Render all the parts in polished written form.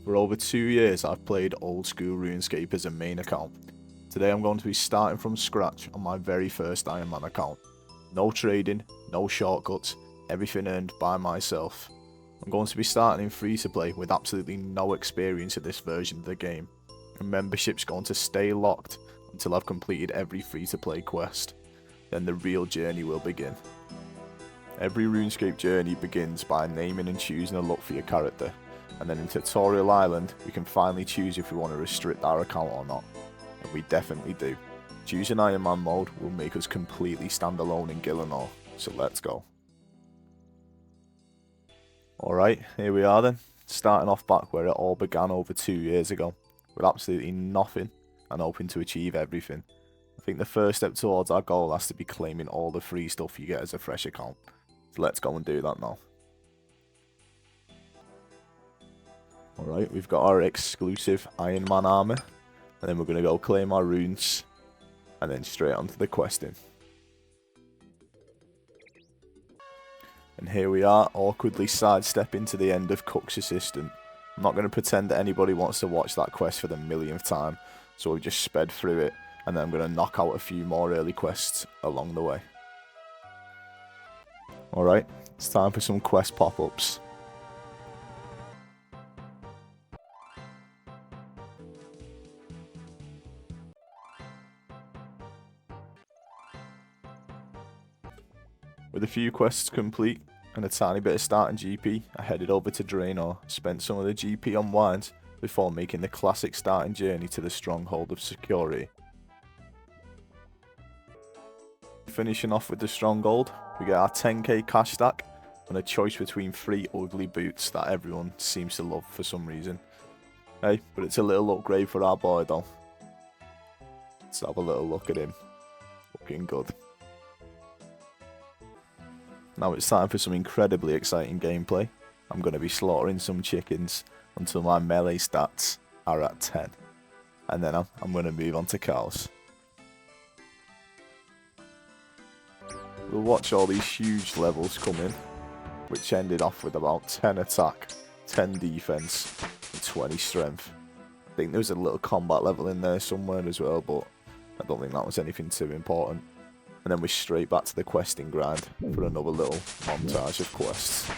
For over 2 years I've played old school RuneScape as a main account. Today I'm going to be starting from scratch on my very first Ironman account. No trading, no shortcuts, everything earned by myself. I'm going to be starting in free to play with absolutely no experience in this version of the game. And membership's going to stay locked until I've completed every free to play quest. Then the real journey will begin. Every RuneScape journey begins by naming and choosing a look for your character. And then in Tutorial Island, we can finally choose if we want to restrict our account or not. And we definitely do. Choosing Ironman mode will make us completely stand alone in Gillinor, so let's go. Alright, here we are then, starting off back where it all began over 2 years ago, with absolutely nothing and hoping to achieve everything. I think the first step towards our goal has to be claiming all the free stuff you get as a fresh account. So let's go and do that now. Alright, we've got our exclusive Ironman armor, and then we're going to go claim our runes, and then straight onto the questing. And here we are, awkwardly sidestepping to the end of Cook's Assistant. I'm not going to pretend that anybody wants to watch that quest for the millionth time, so we've just sped through it, and then I'm going to knock out a few more early quests along the way. Alright, it's time for some quest pop-ups. With a few quests complete and a tiny bit of starting GP, I headed over to Draenor, spent some of the GP on wines before making the classic starting journey to the stronghold of security. Finishing off with the stronghold, we get our 10k cash stack and a choice between 3 ugly boots that everyone seems to love for some reason. Hey, but it's a little upgrade for our boy though. Let's have a little look at him. Looking good. Now it's time for some incredibly exciting gameplay. I'm going to be slaughtering some chickens until my melee stats are at 10. And then I'm going to move on to cows. We'll watch all these huge levels come in, which ended off with about 10 attack, 10 defense, and 20 strength. I think there was a little combat level in there somewhere as well, but I don't think that was anything too important. And then we're straight back to the questing grind for another little montage of quests.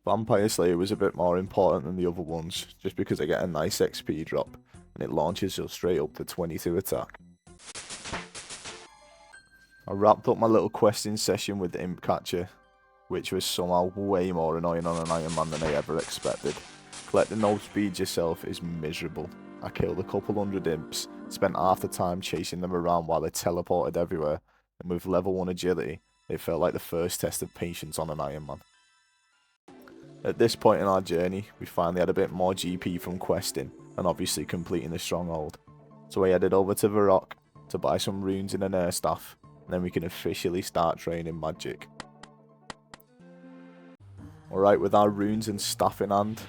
Vampire Slayer was a bit more important than the other ones, just because I get a nice XP drop, and it launches us straight up to 22 attack. I wrapped up my little questing session with the Imp Catcher, which was somehow way more annoying on an Ironman than I ever expected. Collecting no speed yourself is miserable. I killed a couple hundred imps, spent half the time chasing them around while they teleported everywhere, and with level 1 agility, it felt like the first test of patience on an Ironman. At this point in our journey, we finally had a bit more GP from questing, and obviously completing the stronghold. So I headed over to Varrock to buy some runes and an air staff, and then we can officially start training magic. Alright, with our runes and staff in hand,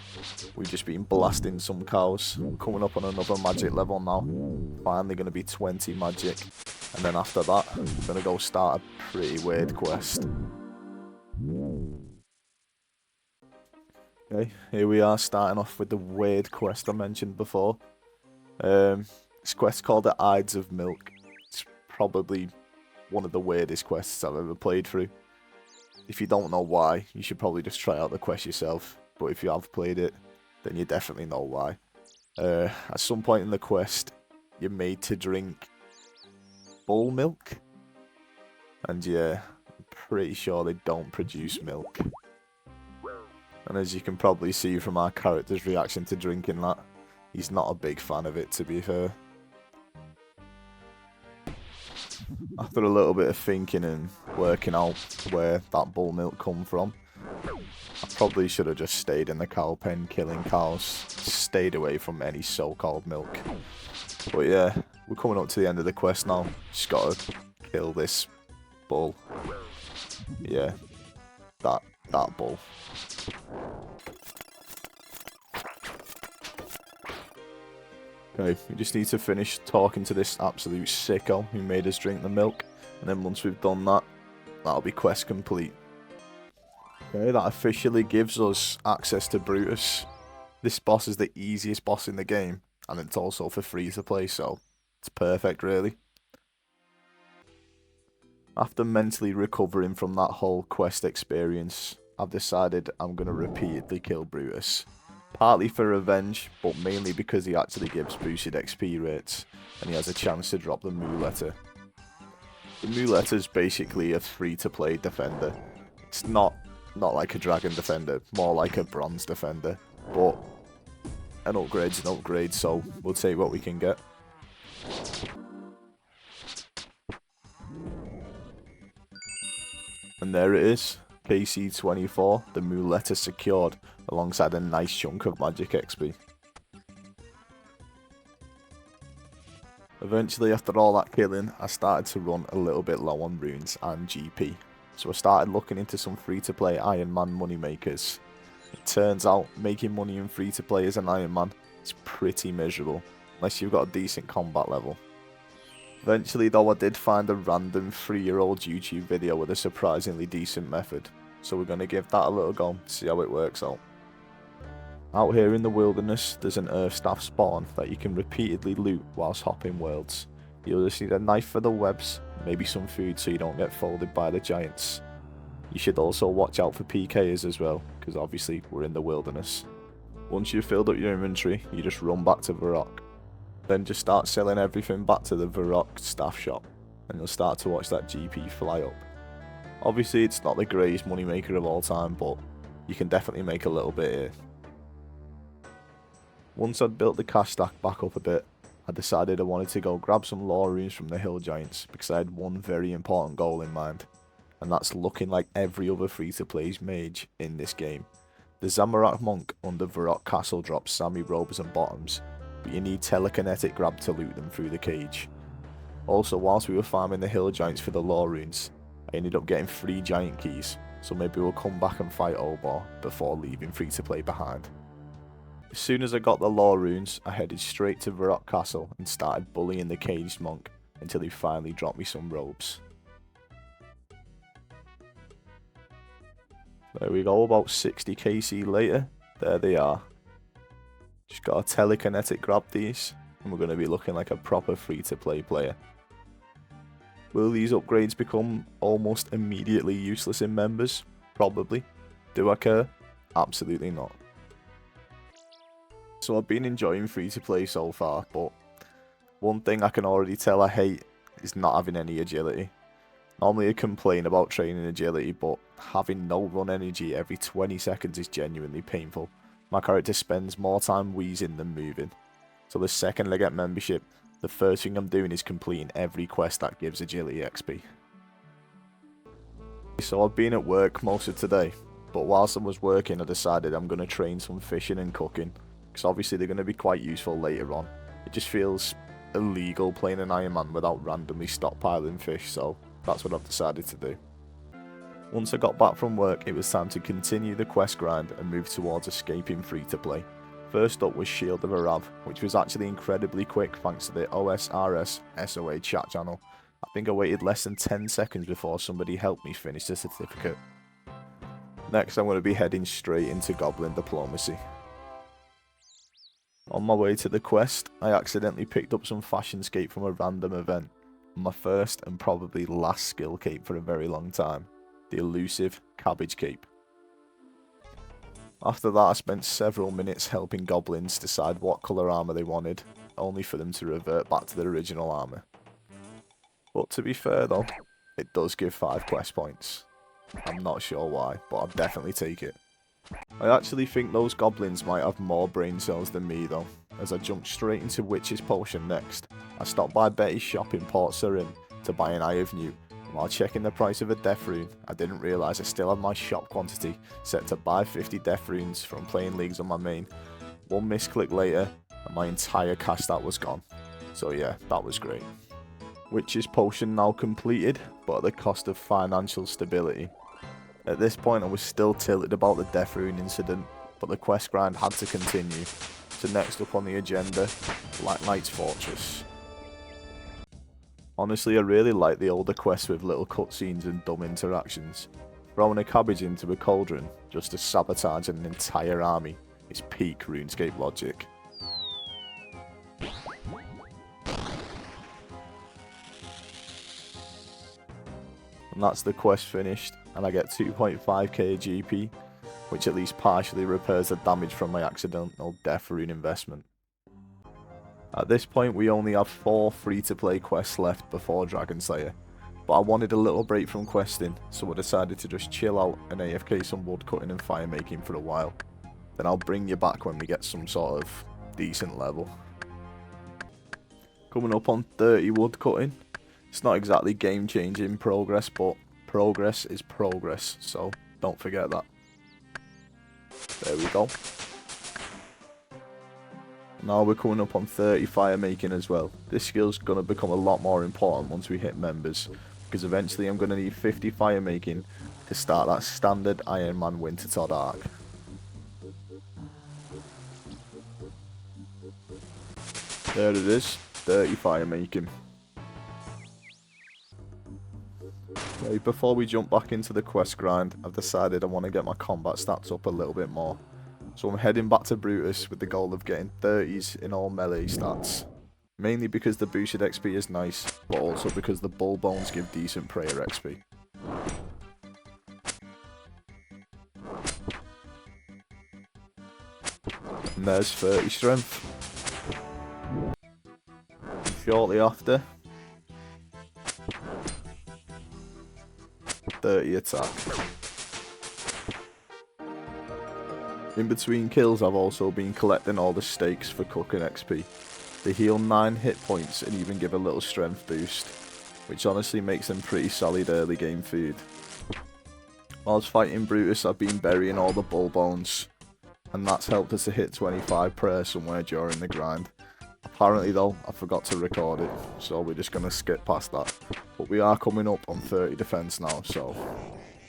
we've just been blasting some cows. We're coming up on another magic level now. Finally going to be 20 magic. And then after that, we're going to go start a pretty weird quest. Okay, here we are starting off with the weird quest I mentioned before. This quest's called the Ides of Milk. It's probably one of the weirdest quests I've ever played through. If you don't know why, you should probably just try out the quest yourself. But if you have played it, then you definitely know why. At some point in the quest, you're made to drink bull milk. And yeah, I'm pretty sure they don't produce milk. And as you can probably see from our character's reaction to drinking that, he's not a big fan of it, to be fair. After a little bit of thinking and working out where that bull milk come from, I probably should have just stayed in the cow pen killing cows, stayed away from any so-called milk. But yeah, we're coming up to the end of the quest now. Just gotta kill this bull. Yeah, that bull. Okay, we just need to finish talking to this absolute sicko who made us drink the milk. And then once we've done that, that'll be quest complete. Okay, that officially gives us access to Brutus. This boss is the easiest boss in the game, and it's also for free to play, so it's perfect really. After mentally recovering from that whole quest experience, I've decided I'm going to repeatedly kill Brutus. Partly for revenge, but mainly because he actually gives boosted XP rates, and he has a chance to drop the Muleta. The Muleta is basically a free-to-play defender. It's not like a dragon defender, more like a bronze defender, but an upgrade's an upgrade, so we'll take what we can get. And there it is, KC24, the Muleta secured, alongside a nice chunk of magic XP. Eventually, after all that killing, I started to run a little bit low on runes and GP, so I started looking into some free-to-play Ironman moneymakers. It turns out, making money in free-to-play as an Ironman is pretty miserable, unless you've got a decent combat level. Eventually though, I did find a random 3-year-old YouTube video with a surprisingly decent method, so we're going to give that a little go, see how it works out. Out here in the wilderness, there's an earth staff spawn that you can repeatedly loot whilst hopping worlds. You'll just need a knife for the webs, maybe some food so you don't get folded by the giants. You should also watch out for PKs as well, because obviously we're in the wilderness. Once you've filled up your inventory, you just run back to Varrock. Then just start selling everything back to the Varrock staff shop, and you'll start to watch that GP fly up. Obviously it's not the greatest moneymaker of all time, but you can definitely make a little bit here. Once I'd built the cash stack back up a bit, I decided I wanted to go grab some lore runes from the hill giants, because I had one very important goal in mind, and that's looking like every other free-to-play mage in this game. The Zamorak monk under Varrock castle drops Sami robes and bottoms, but you need telekinetic grab to loot them through the cage. Also, whilst we were farming the hill giants for the lore runes, I ended up getting 3 giant keys, so maybe we'll come back and fight Obor before leaving free-to-play behind. As soon as I got the lore runes, I headed straight to Varrock castle and started bullying the caged monk until he finally dropped me some robes. There we go, about 60 KC later, there they are. Just gotta telekinetic grab these, and we're going to be looking like a proper free-to-play player. Will these upgrades become almost immediately useless in members? Probably. Do I care? Absolutely not. So I've been enjoying free-to-play so far, but one thing I can already tell I hate is not having any agility. Normally I complain about training agility, but having no run energy every 20 seconds is genuinely painful. My character spends more time wheezing than moving. So the second I get membership, the first thing I'm doing is completing every quest that gives agility XP. So I've been at work most of today, but whilst I was working I decided I'm going to train some fishing and cooking, because obviously they're going to be quite useful later on. It just feels illegal playing an Ironman without randomly stockpiling fish, so that's what I've decided to do. Once I got back from work, it was time to continue the quest grind and move towards escaping free-to-play. First up was Shield of Arav, which was actually incredibly quick thanks to the OSRS SOA chat channel. I think I waited less than 10 seconds before somebody helped me finish the certificate. Next I'm going to be heading straight into Goblin Diplomacy. On my way to the quest, I accidentally picked up some fashion scape from a random event. My first and probably last skill cape for a very long time. The elusive Cabbage Cape. After that I spent several minutes helping goblins decide what colour armour they wanted, only for them to revert back to their original armour. But to be fair though, it does give 5 quest points. I'm not sure why, but I'll definitely take it. I actually think those goblins might have more brain cells than me though, as I jumped straight into Witch's Potion next. I stopped by Betty's shop in Port Surin to buy an Eye of New. While checking the price of a death rune, I didn't realise I still had my shop quantity set to buy 50 death runes from playing leagues on my main. One misclick later, and my entire cast out was gone. So yeah, that was great. Witch's Potion now completed, but at the cost of financial stability. At this point I was still tilted about the death rune incident, but the quest grind had to continue. So next up on the agenda, Black Knight's Fortress. Honestly, I really like the older quests with little cutscenes and dumb interactions. Throwing a cabbage into a cauldron just to sabotage an entire army is peak RuneScape logic. And that's the quest finished, and I get 2.5k GP, which at least partially repairs the damage from my accidental death rune investment. At this point we only have 4 free-to-play quests left before Dragon Slayer, but I wanted a little break from questing, so I decided to just chill out and AFK some woodcutting and fire making for a while. Then I'll bring you back when we get some sort of decent level. Coming up on 30 woodcutting. It's not exactly game-changing progress, but progress is progress, so don't forget that. There we go. Now we're coming up on 30 fire making as well. This skill's going to become a lot more important once we hit members, because eventually I'm going to need 50 fire making to start that standard Ironman Winter Todd arc. There it is, 30 fire making. Okay, before we jump back into the quest grind, I've decided I want to get my combat stats up a little bit more. So I'm heading back to Brutus with the goal of getting 30s in all melee stats. Mainly because the boosted XP is nice, but also because the bull bones give decent prayer XP. And there's 30 strength. Shortly after, 30 attack. In between kills I've also been collecting all the stakes for cooking XP. They heal 9 hit points and even give a little strength boost, which honestly makes them pretty solid early game food. Whilst fighting Brutus I've been burying all the bull bones, and that's helped us to hit 25 prayer somewhere during the grind. Apparently though, I forgot to record it, so we're just going to skip past that. But we are coming up on 30 defense now, so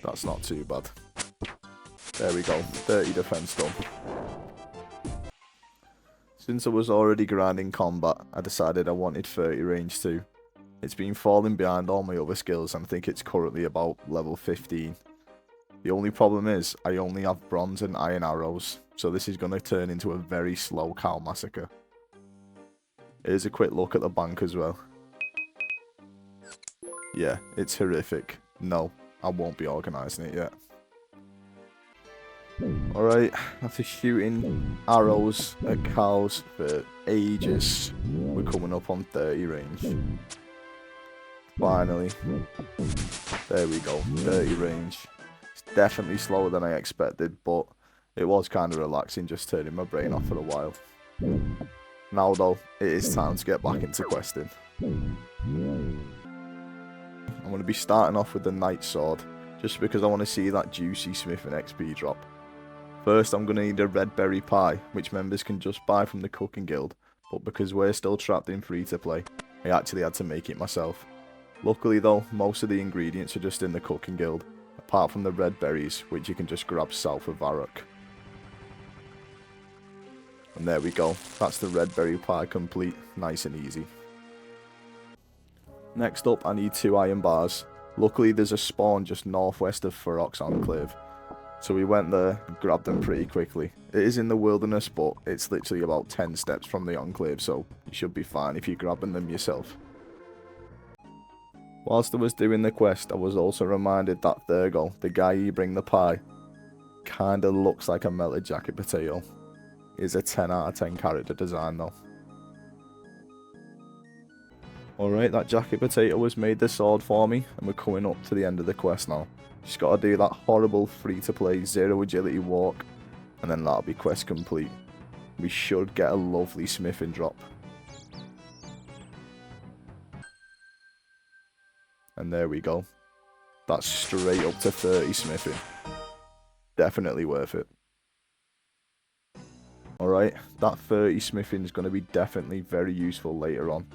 that's not too bad. There we go, 30 defense done. Since I was already grinding combat, I decided I wanted 30 range too. It's been falling behind all my other skills and I think it's currently about level 15. The only problem is, I only have bronze and iron arrows, so this is going to turn into a very slow cow massacre. Here's a quick look at the bank as well. Yeah, it's horrific. No, I won't be organising it yet. Alright, after shooting arrows at cows for ages, we're coming up on 30 range. Finally. There we go, 30 range. It's definitely slower than I expected, but it was kind of relaxing just turning my brain off for a while. Now though, it is time to get back into questing. I'm going to be starting off with the Knight Sword, just because I want to see that juicy smithing XP drop. First I'm going to need a red berry pie, which members can just buy from the cooking guild, but because we're still trapped in free to play, I actually had to make it myself. Luckily though, most of the ingredients are just in the cooking guild, apart from the red berries, which you can just grab south of Varrock. And there we go, that's the red berry pie complete, nice and easy. Next up I need 2 iron bars. Luckily there's a spawn just northwest of Varrock's enclave, so we went there and grabbed them pretty quickly. It is in the wilderness, but it's literally about 10 steps from the enclave, so you should be fine if you're grabbing them yourself. Whilst I was doing the quest, I was also reminded that Thurgo, the guy you bring the pie, kinda looks like a melted jacket potato. Is a 10 out of 10 character design though. Alright, that jacket potato has made the sword for me, and we're coming up to the end of the quest now. Just gotta do that horrible free to play 0 agility walk, and then that'll be quest complete. We should get a lovely smithing drop. And there we go. That's straight up to 30 smithing. Definitely worth it. Alright, that 30 smithing is going to be definitely very useful later on.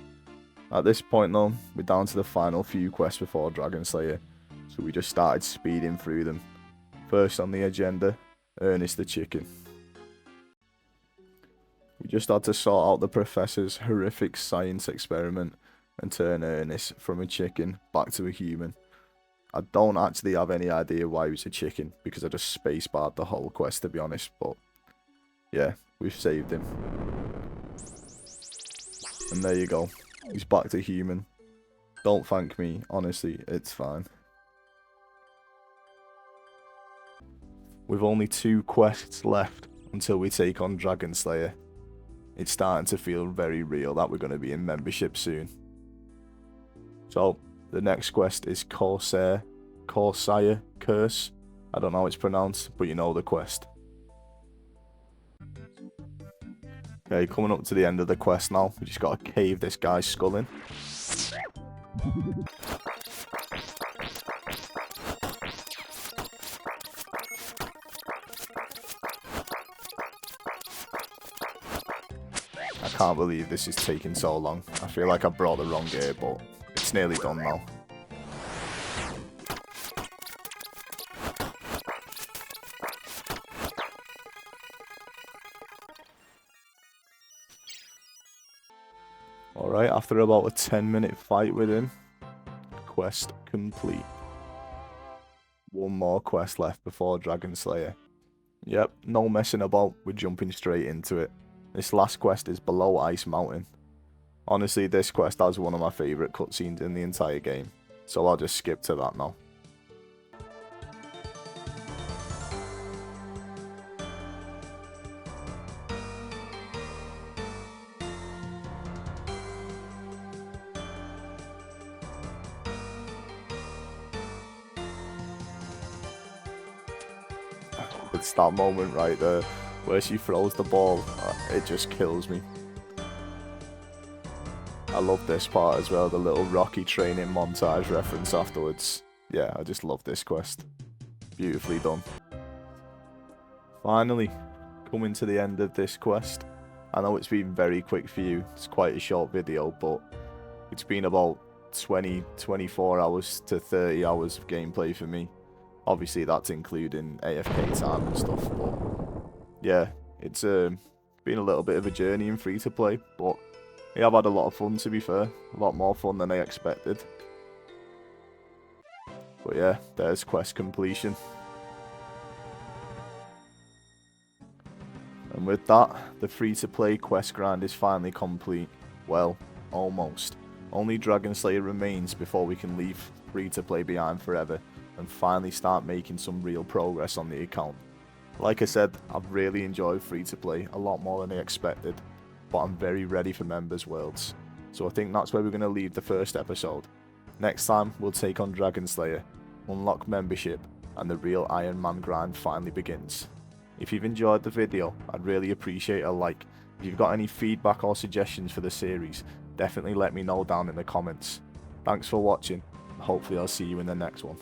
At this point though, we're down to the final few quests before Dragon Slayer, so we just started speeding through them. First on the agenda, Ernest the Chicken. We just had to sort out the professor's horrific science experiment and turn Ernest from a chicken back to a human. I don't actually have any idea why he was a chicken, because I just spacebarred the whole quest, to be honest, but yeah, we've saved him. And there you go, he's back to human. Don't thank me, honestly, it's fine. With only 2 quests left until we take on Dragon Slayer, it's starting to feel very real that we're going to be in membership soon. So, the next quest is Corsair Curse. I don't know how it's pronounced, but you know the quest. Okay, coming up to the end of the quest now. We just got to cave this guy's skull in. I can't believe this is taking so long. I feel like I brought the wrong gear, but it's nearly done now. Alright, after about a 10-minute fight with him, quest complete. 1 more quest left before Dragon Slayer. Yep, no messing about, we're jumping straight into it. This last quest is below Ice Mountain. Honestly, this quest has one of my favourite cutscenes in the entire game, so I'll just skip to that now. It's that moment right there where she throws the ball. It just kills me. I love this part as well, the little Rocky training montage reference afterwards. Yeah, I just love this quest. Beautifully done. Finally, coming to the end of this quest. I know it's been very quick for you, it's quite a short video, but it's been about 24 hours to 30 hours of gameplay for me. Obviously that's including AFK time and stuff, but yeah, it's been a little bit of a journey in free to play, but yeah, I've had a lot of fun, to be fair. A lot more fun than I expected. But yeah, there's quest completion. And with that, the free to play quest grind is finally complete. Well, almost. Only Dragon Slayer remains before we can leave free to play behind forever and finally start making some real progress on the account. Like I said, I've really enjoyed free to play, a lot more than I expected, but I'm very ready for Members Worlds. So I think that's where we're going to leave the first episode. Next time, we'll take on Dragon Slayer, unlock membership, and the real Ironman grind finally begins. If you've enjoyed the video, I'd really appreciate a like. If you've got any feedback or suggestions for the series, definitely let me know down in the comments. Thanks for watching, and hopefully I'll see you in the next one.